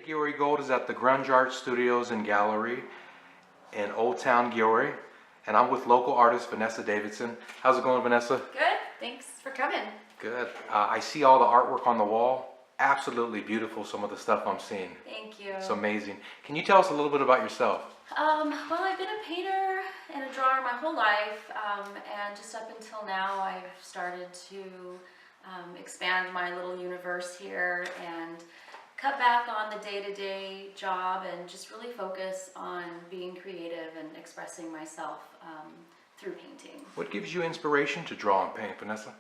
Gilroy Gold is at the Grunge Art Studios and Gallery in Old Town Gilroy, and I'm with local artist Vanessa Davidson. How's it going, Vanessa? Good, thanks for coming. Good. I see all the artwork on the wall. Absolutely beautiful, some of the stuff I'm seeing. Thank you. It's amazing. Can you tell us a little bit about yourself? Well, I've been a painter and a drawer my whole life, and just up until now I've started to expand my little universe here and cut back on the day-to-day job and just really focus on being creative and expressing myself through painting. What gives you inspiration to draw and paint, Vanessa?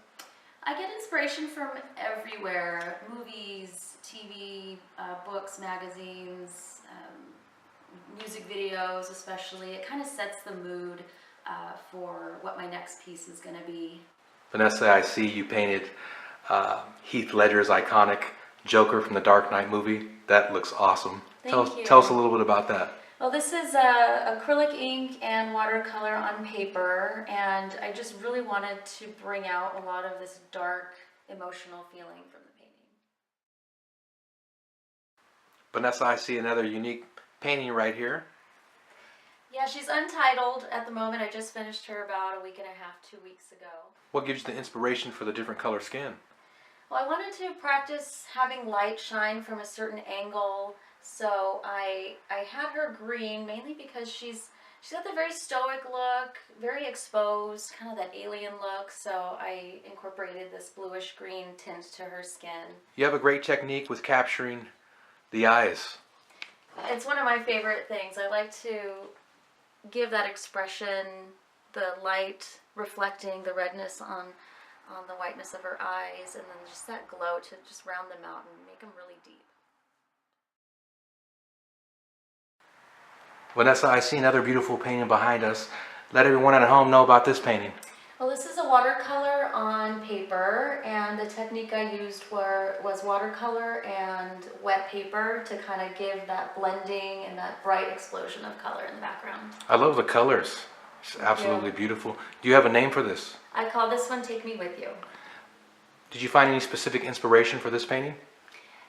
I get inspiration from everywhere: movies, TV, books, magazines, music videos especially. It kind of sets the mood for what my next piece is going to be. Vanessa, I see you painted Heath Ledger's iconic Joker from the Dark Knight movie. That looks awesome. Thank you. Tell us a little bit about that. Well, this is acrylic ink and watercolor on paper, and I just really wanted to bring out a lot of this dark, emotional feeling from the painting. Vanessa, I see another unique painting right here. Yeah, she's untitled at the moment. I just finished her about a week and a half, 2 weeks ago. What gives you the inspiration for the different color skin? Well, I wanted to practice having light shine from a certain angle, so I had her green mainly because she's got the very stoic look, very exposed, kind of that alien look, so I incorporated this bluish green tint to her skin. You have a great technique with capturing the eyes. It's one of my favorite things. I like to give that expression, the light reflecting the redness on the whiteness of her eyes, and then just that glow to just round them out and make them really deep. Vanessa, I see another beautiful painting behind us. Let everyone at home know about this painting. Well, this is a watercolor on paper, and the technique I used was watercolor and wet paper to kind of give that blending and that bright explosion of color in the background. I love the colors. It's absolutely beautiful. Do you have a name for this? I call this one Take Me With You. Did you find any specific inspiration for this painting?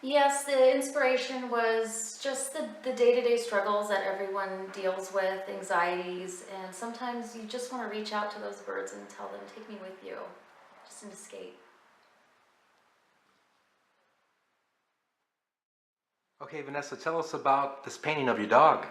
Yes, the inspiration was just the day-to-day struggles that everyone deals with, anxieties, and sometimes you just want to reach out to those birds and tell them, take me with you, just an escape. Okay, Vanessa, tell us about this painting of your dog.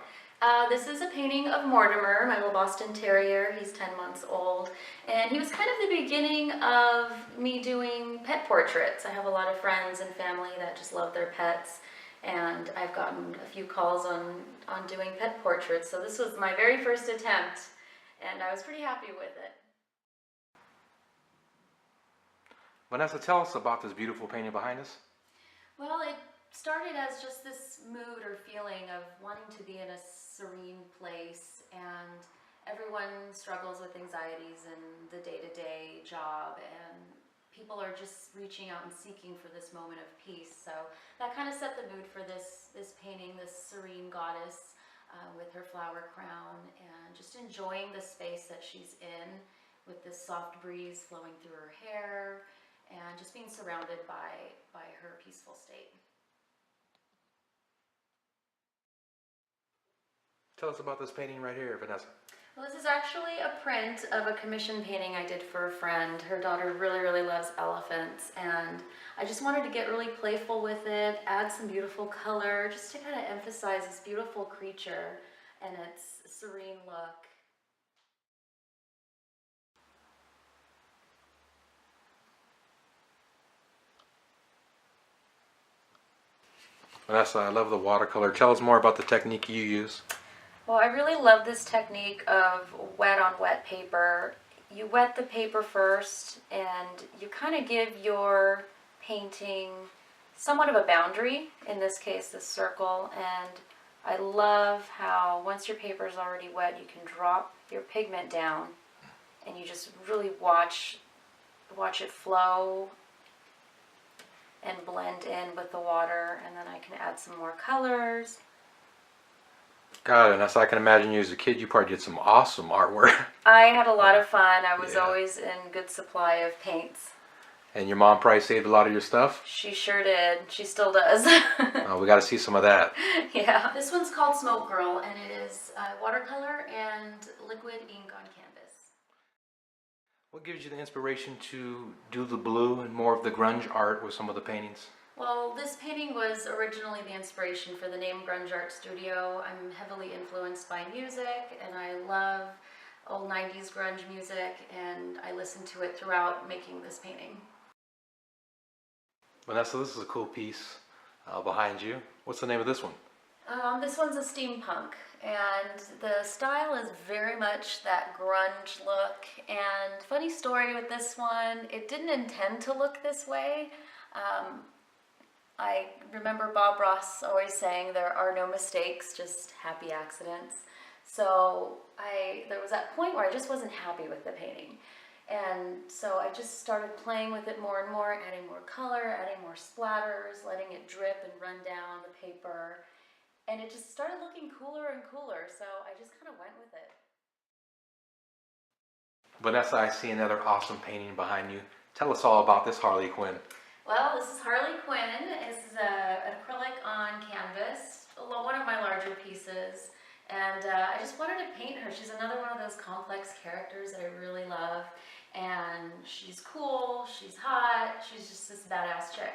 This is a painting of Mortimer, my little Boston Terrier. He's 10 months old, and he was kind of the beginning of me doing pet portraits. I have a lot of friends and family that just love their pets, and I've gotten a few calls on doing pet portraits, so this was my very first attempt, and I was pretty happy with it. Vanessa, tell us about this beautiful painting behind us. Well, it started as just this mood or feeling of wanting to be in a serene place, and everyone struggles with anxieties in the day-to-day job, and people are just reaching out and seeking for this moment of peace. So that kind of set the mood for this painting, this serene goddess with her flower crown, and just enjoying the space that she's in with this soft breeze flowing through her hair, and just being surrounded by her peaceful state. Tell us about this painting right here, Vanessa. Well, this is actually a print of a commission painting I did for a friend. Her daughter really, really loves elephants, and I just wanted to get really playful with it, add some beautiful color, just to kind of emphasize this beautiful creature and its serene look. Vanessa, I love the watercolor. Tell us more about the technique you use. Well, I really love this technique of wet on wet paper. You wet the paper first, and you kind of give your painting somewhat of a boundary, in this case this circle, and I love how once your paper is already wet you can drop your pigment down and you just really watch it flow and blend in with the water, and then I can add some more colors. God, and that's, I can imagine you as a kid, you probably did some awesome artwork. I had a lot of fun. I was always in good supply of paints. And your mom probably saved a lot of your stuff? She sure did. She still does. We got to see some of that. Yeah. This one's called Smoke Girl, and it is watercolor and liquid ink on canvas. What gives you the inspiration to do the blue and more of the grunge art with some of the paintings? Well, this painting was originally the inspiration for the name GrungeArtStudio. I'm heavily influenced by music, and I love old 90s grunge music, and I listened to it throughout making this painting. Vanessa, this is a cool piece behind you. What's the name of this one? This one's a steampunk, and the style is very much that grunge look. And funny story with this one, it didn't intend to look this way. I remember Bob Ross always saying there are no mistakes, just happy accidents. So there was that point where I just wasn't happy with the painting. And so I just started playing with it more and more, adding more color, adding more splatters, letting it drip and run down the paper. And it just started looking cooler and cooler, so I just kind of went with it. Vanessa, I see another awesome painting behind you. Tell us all about this Harley Quinn. Well, this is Harley Quinn. This is an acrylic on canvas, one of my larger pieces. And I just wanted to paint her. She's another one of those complex characters that I really love. And she's cool, she's hot, she's just this badass chick.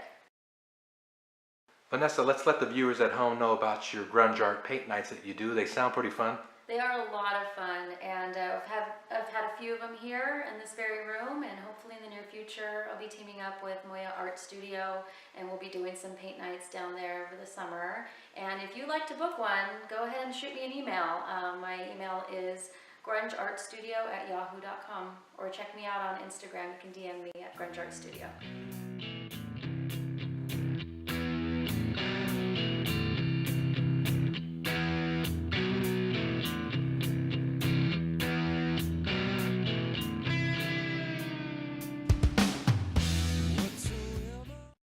Vanessa, let's let the viewers at home know about your grunge art paint nights that you do. They sound pretty fun. They are a lot of fun, and I've had a few of them here in this very room, and hopefully in the near future I'll be teaming up with GrungeArtStudio, and we'll be doing some paint nights down there over the summer. And if you'd like to book one, go ahead and shoot me an email. My email is grungeartstudio@yahoo.com, or check me out on Instagram. You can DM me at GrungeArtStudio.